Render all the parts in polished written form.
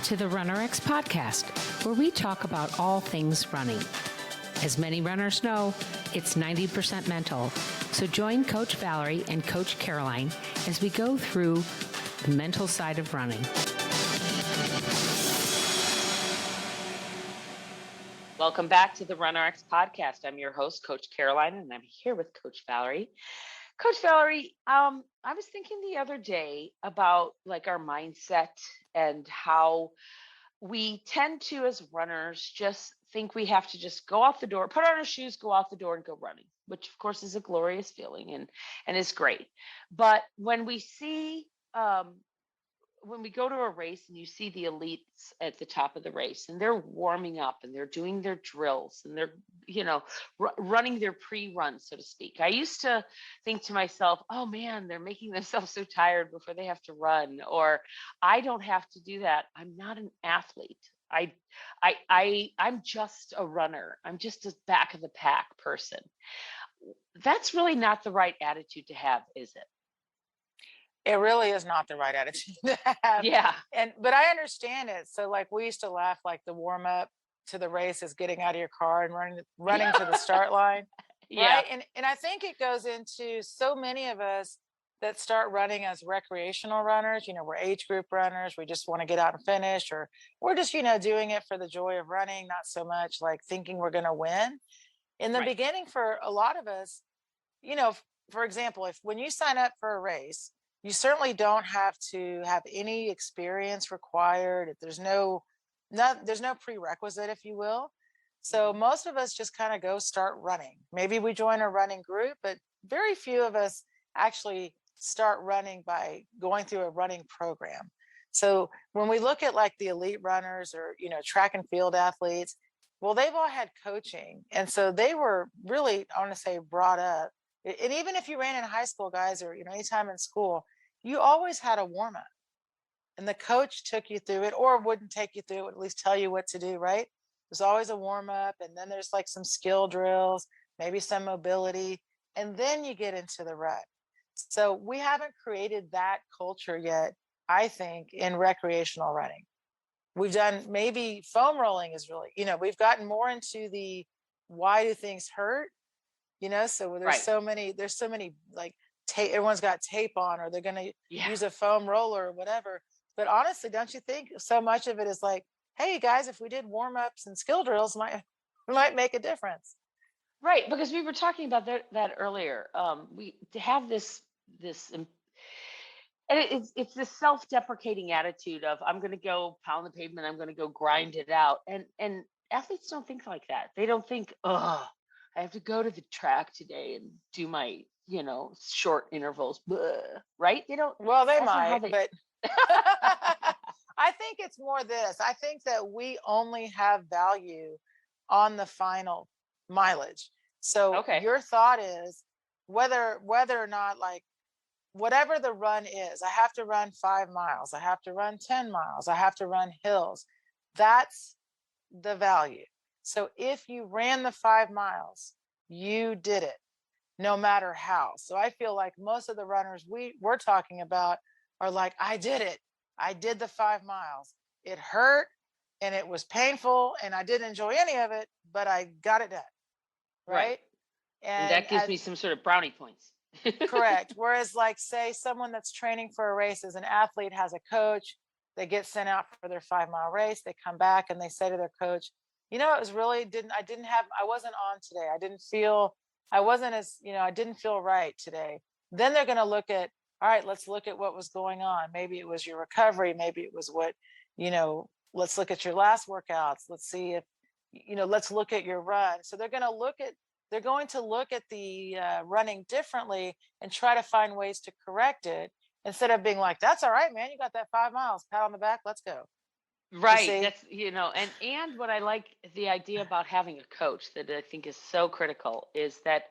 to the RunnerX podcast, where we talk about all things running. As many runners know, it's 90% mental. So join Coach Valerie and Coach Caroline as we go through the mental side of running. Welcome back to the RunnerX podcast. I'm your host, Coach Caroline, and I'm here with Coach Valerie. Coach Valerie, I was thinking the other day about like our mindset and how we tend to, as runners, just think we have to just go out the door, put on our shoes, go out the door and go running, which of course is a glorious feeling and is great. But when we see, when we go to a race and you see the elites at the top of the race and they're warming up and they're doing their drills and they're, running their pre-run, so to speak. I used to think to myself, oh man, they're making themselves so tired before they have to run, or I don't have to do that. I'm not an athlete. I'm just a runner. I'm just a back of the pack person. That's really not the right attitude to have, is it? It really is not the right attitude to have. Yeah. But I understand it. So like we used to laugh, like the warm up to the race is getting out of your car and running to the start line. Yeah. Right. And I think it goes into so many of us that start running as recreational runners. We're age group runners. We just want to get out and finish, or we're just, doing it for the joy of running, not so much like thinking we're going to win. In the beginning, for a lot of us, for example, when you sign up for a race, you certainly don't have to have any experience required. There's no prerequisite, if you will. So most of us just kind of go start running. Maybe we join a running group, but very few of us actually start running by going through a running program. So when we look at like the elite runners or, track and field athletes, well, they've all had coaching. And so they were really, I want to say, brought up. And even if you ran in high school, guys, or, anytime in school, you always had a warm up and the coach took you through it, or wouldn't take you through it, would at least tell you what to do, right? There's always a warm up, and then there's like some skill drills, maybe some mobility, and then you get into the rut. So we haven't created that culture yet, I think, in recreational running. We've done, maybe foam rolling is really, we've gotten more into the why do things hurt, so there's so many like everyone's got tape on, or they're going to use a foam roller or whatever. But honestly, don't you think so much of it is like, hey guys, if we did warm-ups and skill drills, might make a difference. Right, because we were talking about that earlier. We to have this and it's this self-deprecating attitude of I'm going to go pound the pavement, I'm going to go grind it out, and athletes don't think like that. They don't think, oh, I have to go to the track today and do my short intervals, right? They don't. Well, they might, but I think it's more this. I think that we only have value on the final mileage. So your thought is whether or not, like, whatever the run is, I have to run 5 miles, I have to run 10 miles, I have to run hills. That's the value. So if you ran the 5 miles, you did it, no matter how. So I feel like most of the runners we're talking about are like, I did it. I did the 5 miles. It hurt and it was painful and I didn't enjoy any of it, but I got it done. Right. And that gives me some sort of brownie points. Correct. Whereas like, say someone that's training for a race as an athlete has a coach, they get sent out for their 5 mile race. They come back and they say to their coach, it was really I wasn't on today. I didn't feel right today. Then they're going to look at, all right, let's look at what was going on. Maybe it was your recovery. Maybe it was let's look at your last workouts. Let's see if, let's look at your run. So they're going to look at the running differently and try to find ways to correct it, instead of being like, that's all right, man, you got that 5 miles, pat on the back, let's go. Right. That's, and what I like the idea about having a coach that I think is so critical is that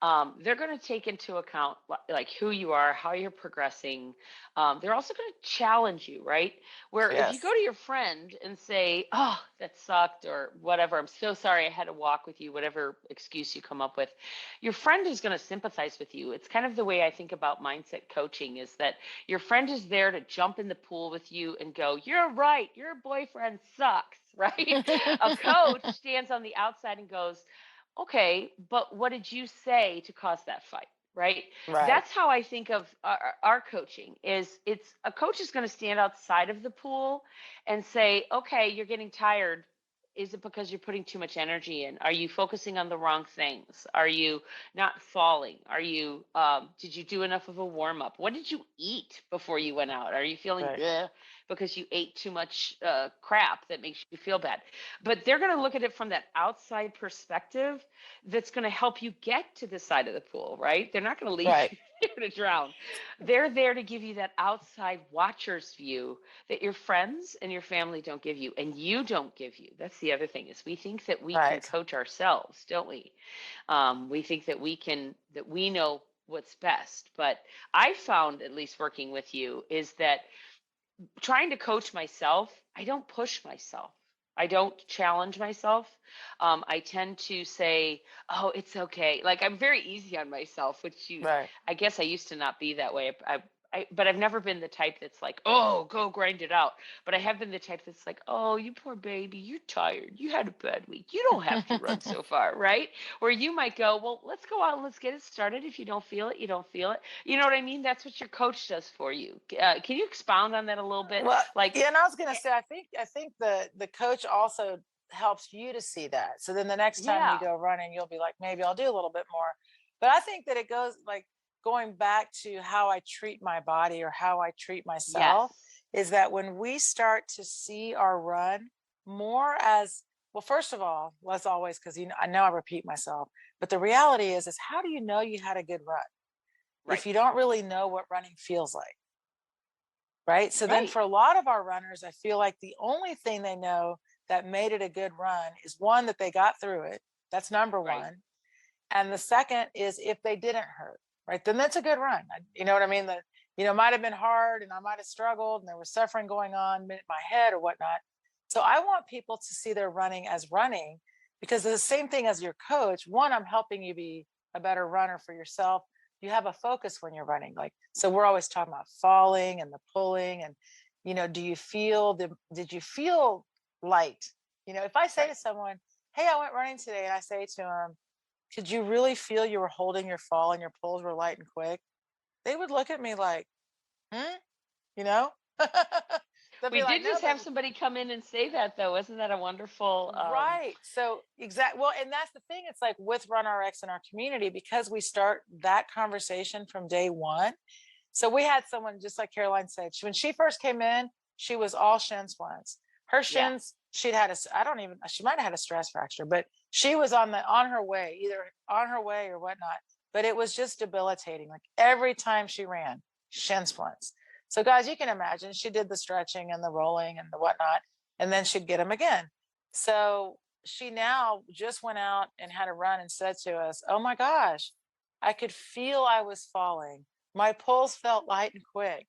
they're going to take into account like who you are, how you're progressing. They're also going to challenge you, right? Where if you go Yes. to your friend and say, "Oh, that sucked," or whatever, "I'm so sorry I had to walk with you," whatever excuse you come up with, your friend is going to sympathize with you. It's kind of the way I think about mindset coaching is that your friend is there to jump in the pool with you and go, "You're right. Your boyfriend sucks," right? A coach stands on the outside and goes, "Okay, but what did you say to cause that fight?" Right? Right. That's how I think of our coaching is it's a coach is going to stand outside of the pool and say, "Okay, you're getting tired. Is it because you're putting too much energy in? Are you focusing on the wrong things? Are you not falling? Are you did you do enough of a warm up? What did you eat before you went out? Are you feeling Right. bleh because you ate too much crap that makes you feel bad?" But they're going to look at it from that outside perspective that's going to help you get to the side of the pool, right? They're not going to leave Right. you there to drown. They're there to give you that outside watcher's view that your friends and your family don't give you and you don't give you. That's the other thing is we think that we can Right. coach ourselves, don't we? We think that we know what's best. But I found, at least working with you, is that trying to coach myself, I don't push myself. I don't challenge myself. I tend to say, "Oh, it's okay." Like I'm very easy on myself, which Right. I guess I used to not be that way. But I've never been the type that's like, "Oh, go grind it out." But I have been the type that's like, "Oh, you poor baby, you're tired. You had a bad week. You don't have to run so far," right? Where you might go, "Well, let's go out and let's get it started. If you don't feel it, you don't feel it." You know what I mean? That's what your coach does for you. Can you expound on that a little bit? Well, Like, yeah, and I was gonna say, I think the coach also helps you to see that. So then the next time you yeah, go running, you'll be like, maybe I'll do a little bit more. But I think that it goes like going back to how I treat my body or how I treat yes, myself is that when we start to see our run more as well, first of all, as always, because I know I repeat myself, but the reality is how do you know you had a good run right, if you don't really know what running feels like? Right. So then right, for a lot of our runners, I feel like the only thing they know that made it a good run is one, that they got through it. That's number right, one. And the second is if they didn't hurt, right, then that's a good run. You know what I mean? That, might have been hard and I might have struggled and there was suffering going on in my head or whatnot. So I want people to see their running as running because the same thing as your coach. One, I'm helping you be a better runner for yourself. You have a focus when you're running. Like, so we're always talking about falling and the pulling and, did you feel light? If I say right. to someone, hey, I went running today, and I say to them, could you really feel you were holding your fall and your pulls were light and quick? They would look at me like, hmm, you know? They'll We be like, did no, just but have somebody come in and say that, though. Isn't that a wonderful? right. So exact. Well, and that's the thing. It's like with Run RX in our community, because we start that conversation from day one. So we had someone, just like Caroline said, when she first came in, she was all shin splints. Her Yeah, shins, I don't even, she might have had a stress fracture, but she was on her way, either on her way or whatnot. But it was just debilitating. Like every time she ran, shin splints. So guys, you can imagine she did the stretching and the rolling and the whatnot, and then she'd get them again. So she now just went out and had a run and said to us, oh my gosh, I could feel I was falling. My pulse felt light and quick.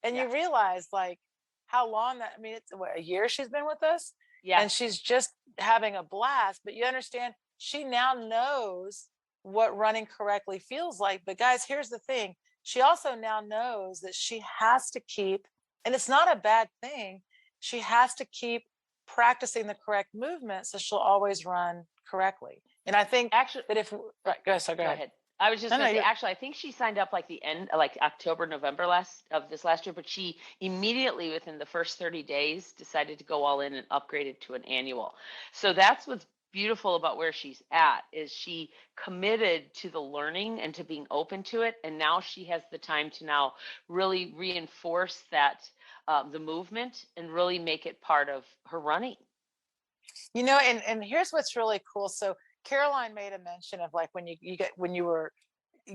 And yeah, you realize like how long that, I mean, it's what, a year she's been with us yeah. and she's just having a blast. But you understand, she now knows what running correctly feels like. But guys, here's the thing. She also now knows that she has to keep, and it's not a bad thing, she has to keep practicing the correct movement so she'll always run correctly. And I think Actually, that if, right, go go ahead. ahead. I was just No, no, going to say, you're actually, I think she signed up like the end, like October, November this last year, but she immediately within the first 30 days decided to go all in and upgraded to an annual. So that's what's beautiful about where she's at is she committed to the learning and to being open to it. And now she has the time to now really reinforce that, the movement and really make it part of her running. and here's what's really cool. So Caroline made a mention of like when you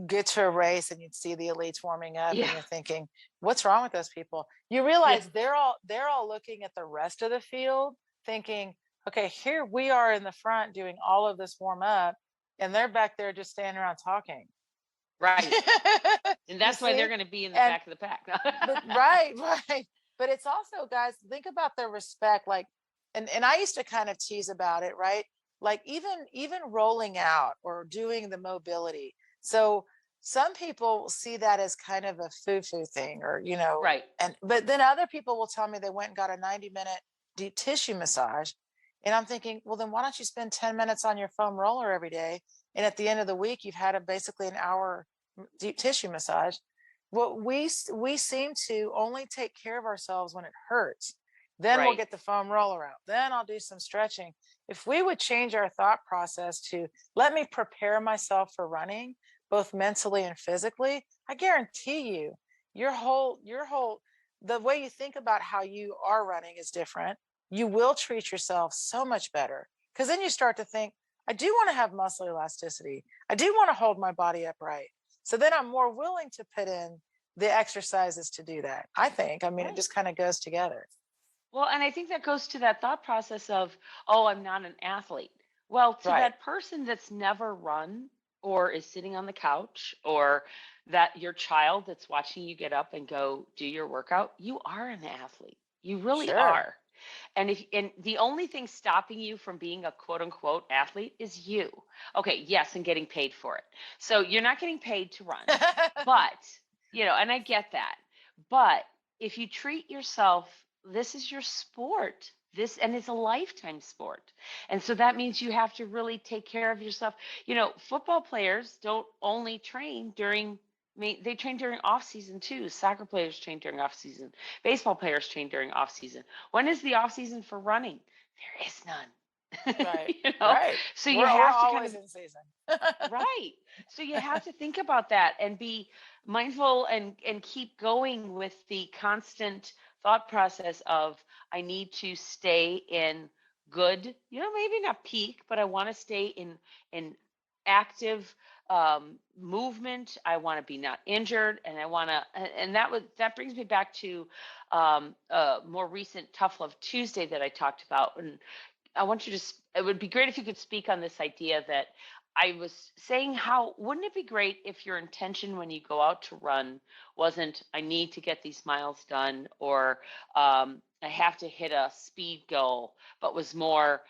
get to a race and you'd see the elites warming up and Yeah. you're thinking, what's wrong with those people? You Yeah. realize they're all looking at the rest of the field thinking, okay, here we are in the front doing all of this warm up. and they're back there just standing around talking. Right. And that's why see? they're going to be in the And back of the pack. but right, right. But it's also, guys, think about the respect. Like, and I used to kind of tease about it, right? Like even rolling out or doing the mobility. So some people see that as kind of a foo-foo thing, or Right. and but then other people will tell me they went and got a 90-minute deep tissue massage. And I'm thinking, well, then why don't you spend 10 minutes on your foam roller every day? And at the end of the week, you've had basically an hour deep tissue massage. What we seem to only take care of ourselves when it hurts. Then we'll Right. get the foam roller out. Then I'll do some stretching. If we would change our thought process to let me prepare myself for running, both mentally and physically, I guarantee you, the way you think about how you are running is different. You will treat yourself so much better, because then you start to think, I do want to have muscle elasticity. I do want to hold my body upright. So then I'm more willing to put in the exercises to do that. I mean, it Right. just kind of goes together. Well, and I think that goes to that thought process of, oh, I'm not an athlete. Well, to Right. that person that's never run or is sitting on the couch, or that your child that's watching you get up and go do your workout, you are an athlete. You really Sure. are. And the only thing stopping you from being a quote unquote athlete is you. Okay, yes, and getting paid for it. So you're not getting paid to run, but and I get that. But if you treat yourself, this is your sport. And it's a lifetime sport. And so that means you have to really take care of yourself. Football players don't only train during they train during off season too. Soccer players train during off season. Baseball players train during off season. When is the off season for running? There is none. Right. you know? Right. So you We're have to kind always of in season. right. So you have to think about that and be mindful and keep going with the constant thought process of, I need to stay in good, maybe not peak, but I want to stay in active movement. I want to be not injured, and I want to, and that brings me back to a more recent Tough Love Tuesday that I talked about. And I want you to, it would be great if you could speak on this idea that I was saying, how wouldn't it be great if your intention when you go out to run wasn't, I need to get these miles done, or I have to hit a speed goal, but was more,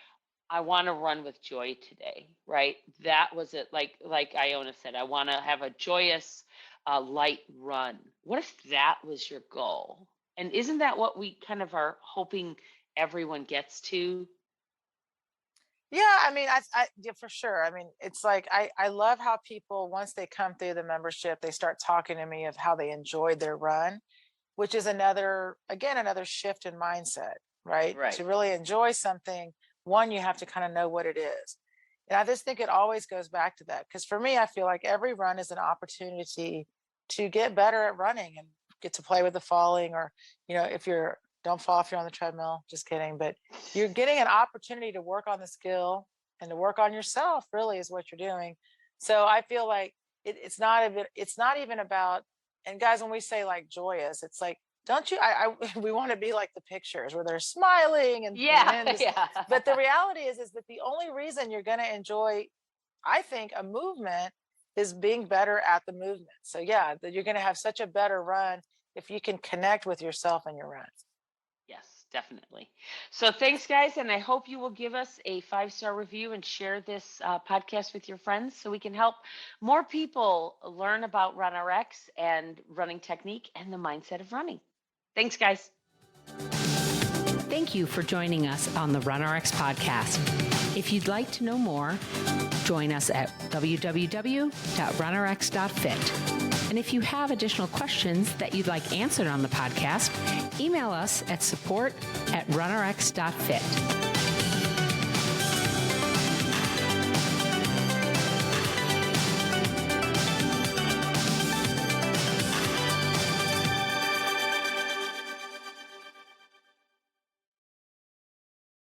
I want to run with joy today, right? That was it. Like Iona said, I want to have a joyous, light run. What if that was your goal? And isn't that what we kind of are hoping everyone gets to? Yeah, I mean, yeah, for sure. I mean, it's like I love how people, once they come through the membership, they start talking to me of how they enjoyed their run, which is another shift in mindset, right? Right. To really enjoy something, one, you have to kind of know what it is. And I just think it always goes back to that. Because for me, I feel like every run is an opportunity to get better at running and get to play with the falling, or, if you're, don't fall if you're on the treadmill, just kidding. But you're getting an opportunity to work on the skill and to work on yourself, really, is what you're doing. So I feel like it's not even about, and guys, when we say like joyous, it's like, don't you, we want to be like the pictures where they're smiling and Yeah. this, Yeah. but the reality is that the only reason you're going to enjoy, I think, a movement is being better at the movement. So yeah, that you're going to have such a better run if you can connect with yourself in your run. Yes, definitely. So thanks, guys. And I hope you will give us a 5-star review and share this podcast with your friends so we can help more people learn about RunRx and running technique and the mindset of running. Thanks, guys. Thank you for joining us on the RunRx podcast. If you'd like to know more, join us at www.runrx.fit. And if you have additional questions that you'd like answered on the podcast, email us at support@runrx.fit.